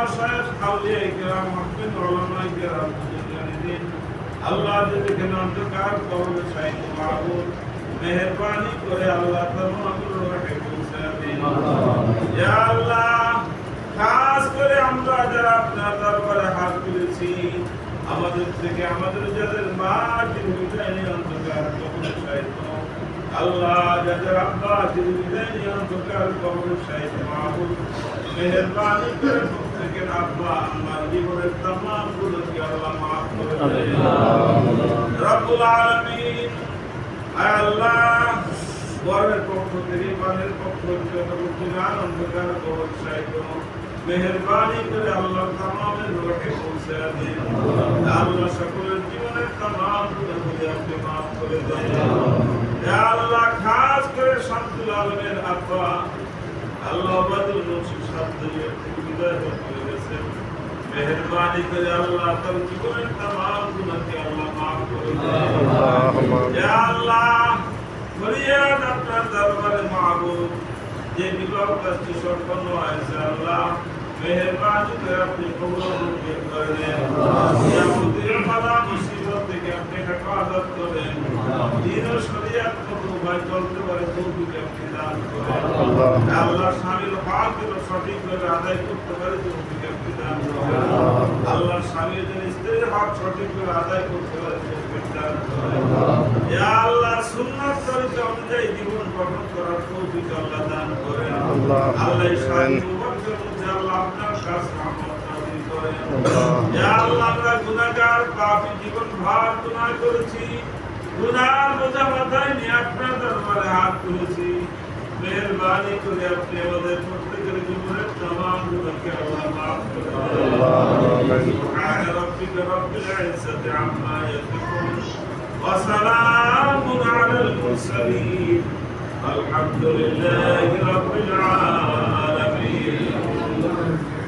মাশায়েখ আউলিয়া কিরাম মুহদ্দিস উলামা কিরাম মুজাহিদিন আল্লাহ যেখানে অন্ধকার কবরে শায়িত মাহবুব মেহেরবানি করে আল্লাহ তাআলার রহে পৌঁছে দিন ইয়া আল্লাহ খাস করে আমরা যারা আপনার দরবারে হাত তুলেছি আমাদের থেকে আমাদের যাদের মা জিন্দেগি অন্ধকার কবরে শায়িত আল্লাহ যাদের আব্বা জিন্দেগি অন্ধকার কবরে শায়িত মাহবুব মেহেরবানি করে প্রত্যেকের আব্বা আমার জীবনের तमाम গুনাহকে আল্লাহ maaf করে দেন রব্বুল আলামিন আয় আল্লাহ বরের পক্ষ থেকে বানের পক্ষ থেকে যতগুলো অন্ধকার কবর শায়িত মেহেরবানি করে আল্লাহ तमाমের রহে পৌঁছে দেন আল্লাহ সকলের জীবনের तमाम গুনাহকে আপনি maaf করে দেন ইয়া আল্লাহ খাস করে শামসুল আলমের আব্বা আল্লাহ বাদুল নসিব সাদ্দালিয়া বিদায় হয়ে গেছে মেহেরবানি করে আল্লাহ তার জীবনের तमाम গুনাহকে আল্লাহ maaf করে দেন ইয়া আল্লাহ ফরিয়াদ আপনার দরবারে মাহবুব যে বিবাহ কাজটি সম্পন্ন হয়েছে আল্লাহ মেহেরবানি করে আপনি কবুল করে দেন ইয়া মুদির বালা মুসিবত থেকে আপনি হেফাজত করেন দ্বীন ও শরিয়ত কবুল ভাই চলতে পারে তৌফিক আপনি দান করেন আল্লাহ স্বামীর হকগুলো সঠিকভাবে আদায় করতে পারে তৌফিক আপনি দান করেন আল্লাহ স্বামীর স্ত্রীর হক সঠিকভাবে আদায় করতে পারে তৌফিক দান করেন ইয়া আল্লাহ সুন্নাত তরিকা অনুযায়ী জীবন গঠন করার তৌফিক আল্লাহ দান করেন আল্লাহ শান্তি মুবারকের মধ্যে আল্লাহ আপনার কাছে রহমত নাযিল করেন ইয়া আল্লাহ আমরা গুনাহগার পাপী জীবন ভার গুনাহ করেছি গুনাহ বোঝা মাথায় নিয়ে আপনার দরবারে হাত তুলেছি মেহেরবানি করে আপনি আমাদের প্রত্যেকের জীবনের तमाम গুনাহকে আল্লাহ maaf করে দেন আমিন সুবহান রাব্বিকা রাব্বিল ইজ্জাতি আম্মা ইয়াসিফুন ওয়া সালামুন আলাল মুরসালিন আলহামদুলিল্লাহি